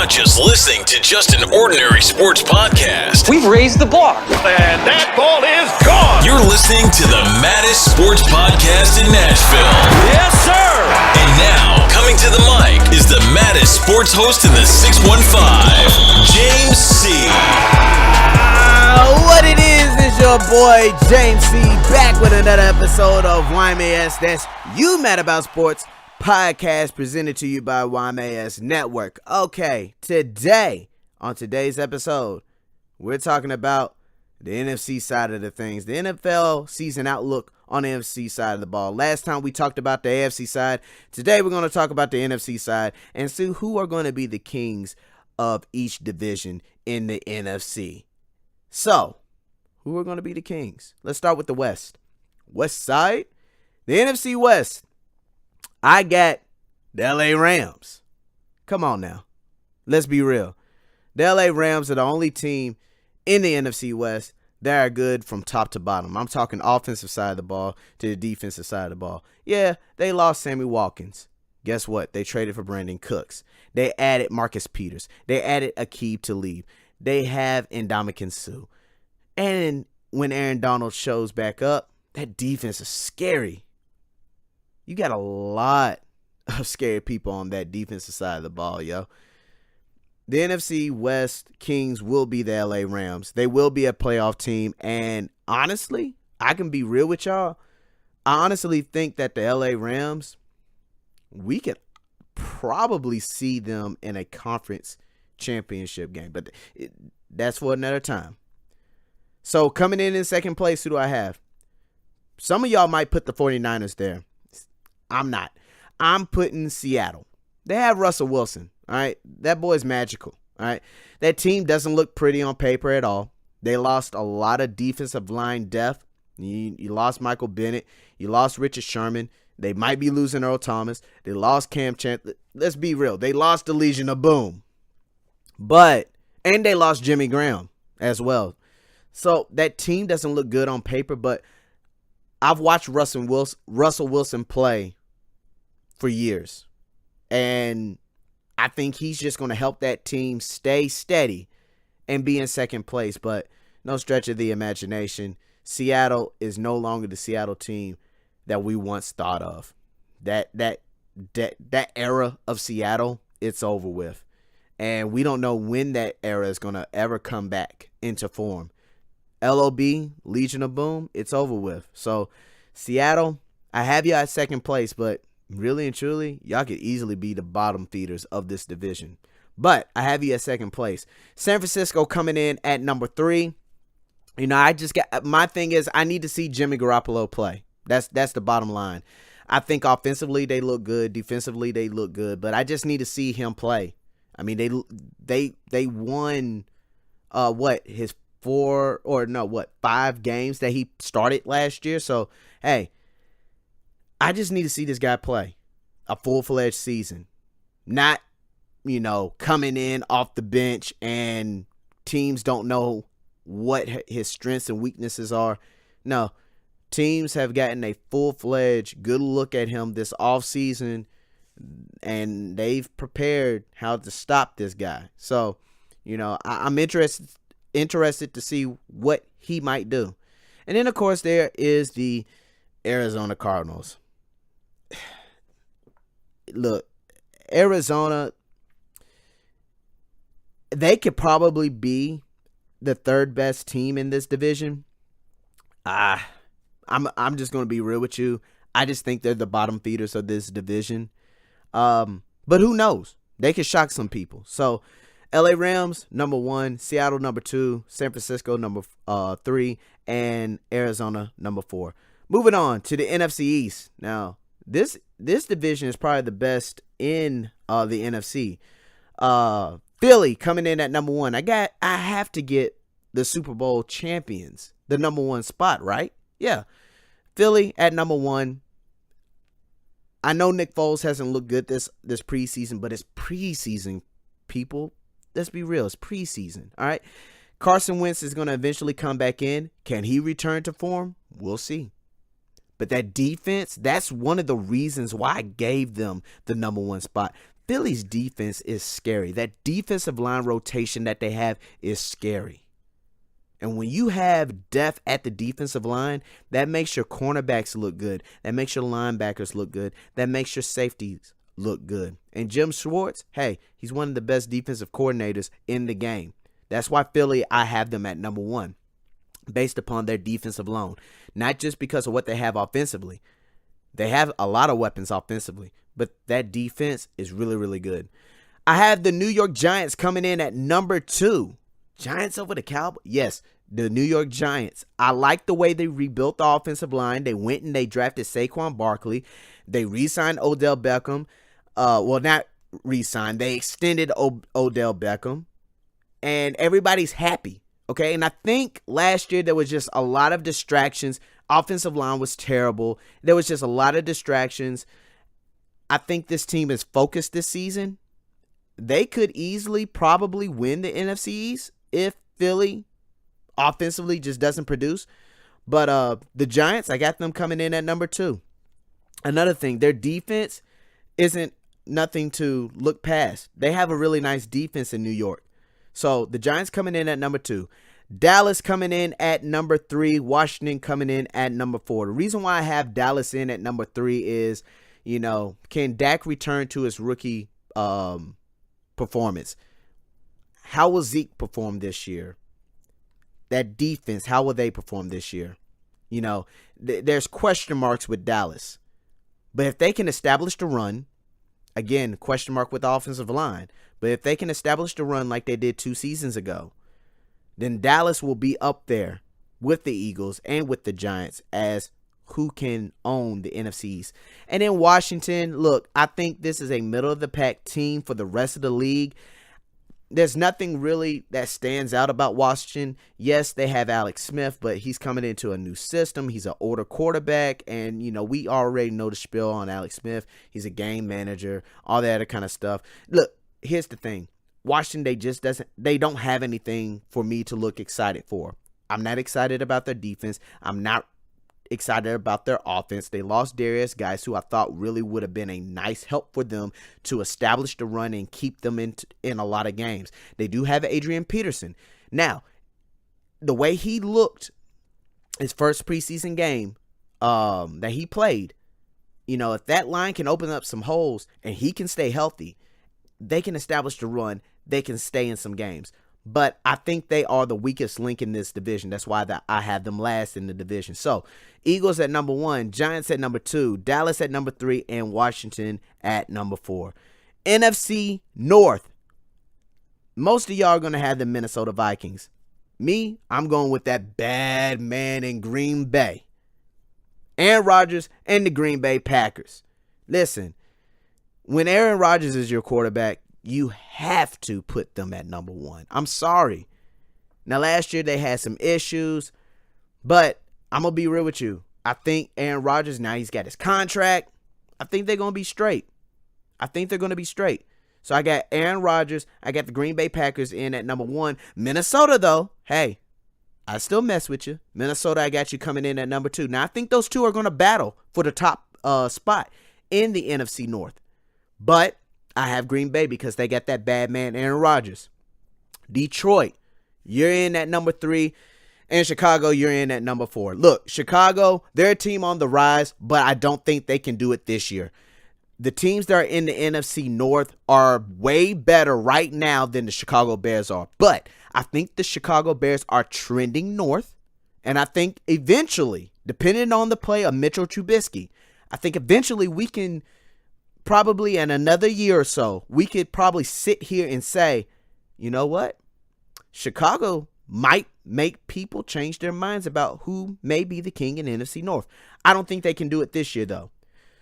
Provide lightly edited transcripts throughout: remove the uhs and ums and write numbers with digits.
not just listening to just an ordinary sports podcast. We've raised the bar. And that ball is gone. You're listening to the maddest sports podcast in Nashville. Yes, sir. And now, coming to the mic is the maddest sports host in the 615, James C. What it is your boy James C. back with another episode of YMAS. That's You Mad About Sports podcast presented to you by YMAS Network. Okay, on today's episode, we're talking about the NFC side of the things, the NFL season outlook on the NFC side of the ball. Last time we talked about the AFC side. Today we're going to talk about the NFC side and see who are going to be the kings of each division in the NFC. So, who are going to be the kings? Let's start with the West. West side, the NFC West. I got the LA Rams. Come on now. Let's be real. The LA Rams are the only team in the NFC West that are good from top to bottom. I'm talking offensive side of the ball to the defensive side of the ball. Yeah, they lost Sammy Watkins. Guess what? They traded for Brandon Cooks. They added Marcus Peters. They added Aqib Talib. They have Ndamukong Suh. And when Aaron Donald shows back up, that defense is scary. You got a lot of scary people on that defensive side of the ball, yo. The NFC West Kings will be the LA Rams. They will be a playoff team. And honestly, I can be real with y'all. I honestly think that the LA Rams, we could probably see them in a conference championship game. But that's for another time. So coming in second place, who do I have? Some of y'all might put the 49ers there. I'm not. I'm putting Seattle. They have Russell Wilson. All right. That boy's magical. All right. That team doesn't look pretty on paper at all. They lost a lot of defensive line depth. You lost Michael Bennett. You lost Richard Sherman. They might be losing Earl Thomas. They lost Cam Chancellor. Let's be real. They lost the Legion of Boom. And they lost Jimmy Graham as well. So that team doesn't look good on paper, but I've watched Russell Wilson play for years. And I think he's just going to help that team stay steady and be in second place. But no stretch of the imagination, Seattle is no longer the Seattle team that we once thought of. That era of Seattle, it's over with. And we don't know when that era is going to ever come back into form. LOB, Legion of Boom, it's over with. So, Seattle, I have you at second place, but really and truly, y'all could easily be the bottom feeders of this division. But I have you at second place. San Francisco coming in at number 3. You know, my thing is I need to see Jimmy Garoppolo play. That's the bottom line. I think offensively they look good, defensively they look good, but I just need to see him play. I mean, they won his 5 games that he started last year. So, hey, I just need to see this guy play a full-fledged season. Not, coming in off the bench and teams don't know what his strengths and weaknesses are. No, teams have gotten a full-fledged good look at him this offseason, and they've prepared how to stop this guy. So, I'm interested to see what he might do. And then, of course, there is the Arizona Cardinals. Look, Arizona, they could probably be the third best team in this division. I'm just going to be real with you. I just think they're the bottom feeders of this division. But who knows? They could shock some people. So, LA Rams, number 1, Seattle, number 2, San Francisco, number 3, and Arizona, number 4. Moving on to the NFC East. Now, this division is probably the best in the NFC. Philly coming in at number 1. I have to get the Super Bowl champions the number 1 spot, right? Yeah. Philly at number 1. I know Nick Foles hasn't looked good this preseason, but it's preseason, people. Let's be real. It's preseason. All right. Carson Wentz is going to eventually come back in. Can he return to form? We'll see. But that defense, that's one of the reasons why I gave them the number 1 spot. Philly's defense is scary. That defensive line rotation that they have is scary. And when you have depth at the defensive line, that makes your cornerbacks look good. That makes your linebackers look good. That makes your safeties look good. And Jim Schwartz, hey, he's one of the best defensive coordinators in the game. That's why Philly, I have them at number 1, based upon their defensive line. Not just because of what they have offensively. They have a lot of weapons offensively, but that defense is really, really good. I have the New York Giants coming in at number 2. Giants over the Cowboys? Yes, the New York Giants. I like the way they rebuilt the offensive line. They went and they drafted Saquon Barkley. They re-signed Odell Beckham. Not re-signed. They extended Odell Beckham. And everybody's happy, okay? And I think last year there was just a lot of distractions. Offensive line was terrible. There was just a lot of distractions. I think this team is focused this season. They could easily probably win the NFC East if Philly offensively just doesn't produce. But the Giants, I got them coming in at number 2. Another thing, their defense isn't nothing to look past. They have a really nice defense in New York. So the Giants coming in at number 2. Dallas coming in at number 3. Washington coming in at number 4. The reason why I have Dallas in at number 3 is, can Dak return to his rookie performance? How will Zeke perform this year? That defense, how will they perform this year? There's question marks with Dallas. But if they can establish the run, again, question mark with the offensive line, but if they can establish the run like they did 2 seasons ago, then Dallas will be up there with the Eagles and with the Giants as who can own the NFCs. And in Washington, look, I think this is a middle-of-the-pack team for the rest of the league. There's nothing really that stands out about Washington. Yes, they have Alex Smith, but he's coming into a new system. He's an older quarterback, and, we already know the spiel on Alex Smith. He's a game manager, all that other kind of stuff. Look, here's the thing. Washington, they don't have anything for me to look excited for. I'm not excited about their defense. I'm not excited about their offense. They lost Darius Guice, who I thought really would have been a nice help for them to establish the run and keep them in a lot of games. They do have Adrian Peterson. Now, the way he looked his first preseason game that he played, if that line can open up some holes and he can stay healthy, they can establish the run. They can stay in some games. But I think they are the weakest link in this division. That's why I have them last in the division. So, Eagles at number 1, Giants at number 2, Dallas at number 3, and Washington at number 4. NFC North. Most of y'all are going to have the Minnesota Vikings. Me, I'm going with that bad man in Green Bay. Aaron Rodgers and the Green Bay Packers. Listen, when Aaron Rodgers is your quarterback, you have to put them at number 1. I'm sorry. Now, last year they had some issues, but I'm going to be real with you. I think Aaron Rodgers, now he's got his contract. I think they're going to be straight. So I got Aaron Rodgers. I got the Green Bay Packers in at number 1. Minnesota, though, hey, I still mess with you. Minnesota, I got you coming in at number 2. Now, I think those two are going to battle for the top spot in the NFC North. But I have Green Bay because they got that bad man, Aaron Rodgers. Detroit, you're in at number 3. And Chicago, you're in at number 4. Look, Chicago, they're a team on the rise, but I don't think they can do it this year. The teams that are in the NFC North are way better right now than the Chicago Bears are. But I think the Chicago Bears are trending north. And I think eventually, depending on the play of Mitchell Trubisky, I think eventually we can probably in another year or so, we could probably sit here and say, you know what? Chicago might make people change their minds about who may be the king in NFC North. I don't think they can do it this year, though.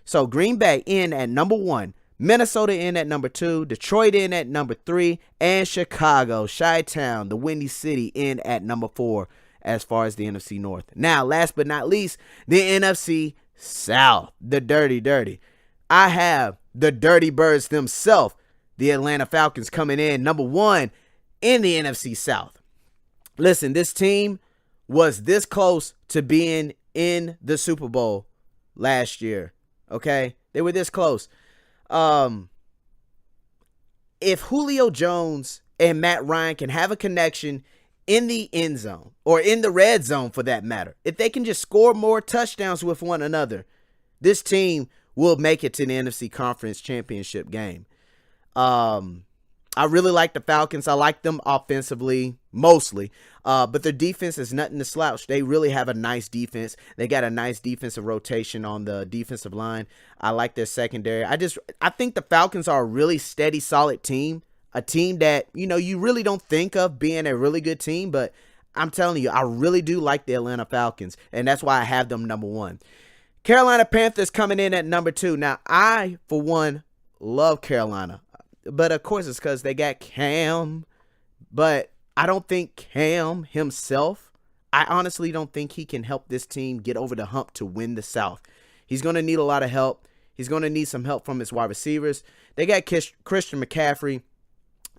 So Green Bay in at number 1, Minnesota in at number 2, Detroit in at number 3, and Chicago, Chi-Town, the Windy City, in at number 4 as far as the NFC North. Now, last but not least, the NFC South, the dirty. I have the Dirty Birds themselves, the Atlanta Falcons, coming in number 1 in the NFC South. Listen, this team was this close to being in the Super Bowl last year. Okay? They were this close. if Julio Jones and Matt Ryan can have a connection in the end zone, or in the red zone for that matter, if they can just score more touchdowns with one another, this team will make it to the NFC Conference Championship game. I really like the Falcons. I like them offensively, mostly. But their defense is nothing to slouch. They really have a nice defense. They got a nice defensive rotation on the defensive line. I like their secondary. I think the Falcons are a really steady, solid team. A team that, you really don't think of being a really good team. But I'm telling you, I really do like the Atlanta Falcons. And that's why I have them number 1. Carolina Panthers coming in at number 2. Now, I, for one, love Carolina. But, of course, it's because they got Cam. But I don't think Cam himself, I honestly don't think he can help this team get over the hump to win the South. He's going to need a lot of help. He's going to need some help from his wide receivers. They got Christian McCaffrey,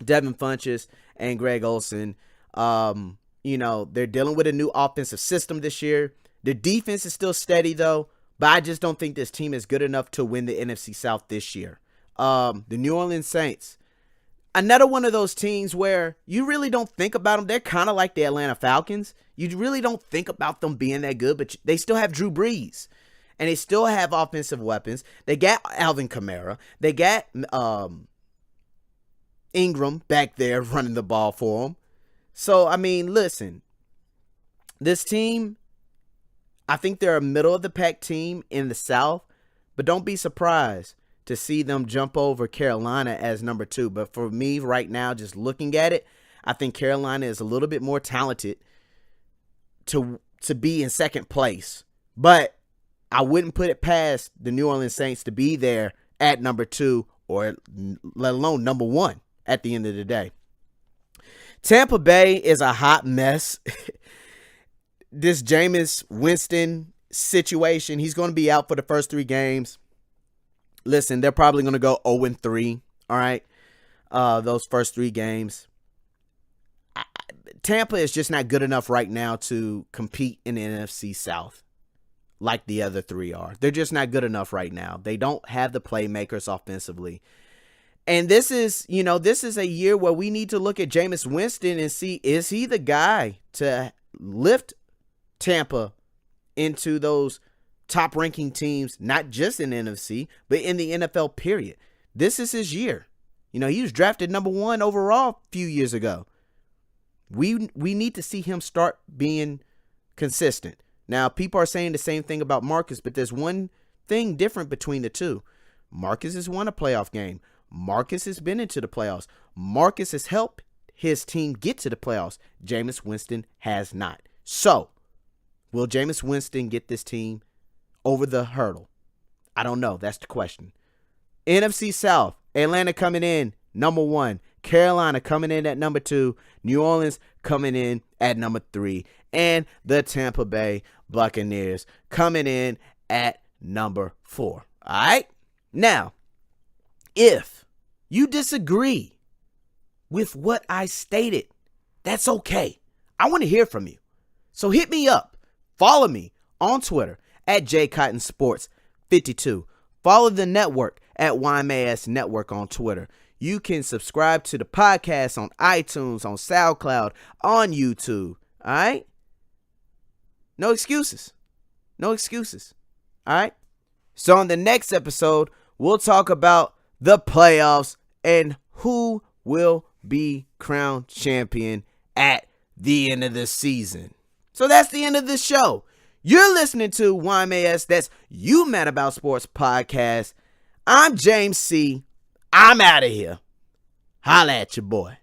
Devin Funchess, and Greg Olsen. They're dealing with a new offensive system this year. The defense is still steady, though. But I just don't think this team is good enough to win the NFC South this year. The New Orleans Saints, another one of those teams where you really don't think about them. They're kind of like the Atlanta Falcons. You really don't think about them being that good, but they still have Drew Brees, and they still have offensive weapons. They got Alvin Kamara. They got Ingram back there running the ball for them. So, listen, this team, I think they're a middle-of-the-pack team in the South, but don't be surprised to see them jump over Carolina as number 2. But for me right now, just looking at it, I think Carolina is a little bit more talented to be in second place. But I wouldn't put it past the New Orleans Saints to be there at number 2, or let alone number 1 at the end of the day. Tampa Bay is a hot mess. This Jameis Winston situation, he's going to be out for the first 3 games. Listen, they're probably going to go 0-3, all right, those first 3 games. Tampa is just not good enough right now to compete in the NFC South like the other 3 are. They're just not good enough right now. They don't have the playmakers offensively. And this is a year where we need to look at Jameis Winston and see, is he the guy to lift Tampa into those top-ranking teams, not just in the NFC, but in the NFL, period. This is his year. He was drafted number 1 overall a few years ago. We need to see him start being consistent. Now, people are saying the same thing about Marcus, but there's one thing different between the two. Marcus has won a playoff game. Marcus has been into the playoffs. Marcus has helped his team get to the playoffs. Jameis Winston has not. So, will Jameis Winston get this team over the hurdle? I don't know. That's the question. NFC South, Atlanta coming in number 1. Carolina coming in at number 2. New Orleans coming in at number 3. And the Tampa Bay Buccaneers coming in at number 4. All right? Now, if you disagree with what I stated, that's okay. I want to hear from you. So hit me up. Follow me on Twitter at JCottonSports52. Follow the network at YMAS Network on Twitter. You can subscribe to the podcast on iTunes, on SoundCloud, on YouTube. All right? No excuses. No excuses. All right? So on the next episode, we'll talk about the playoffs and who will be crowned champion at the end of the season. So that's the end of the show. You're listening to YMAS, that's You Mad About Sports podcast. I'm James C. I'm out of here. Holla at your boy.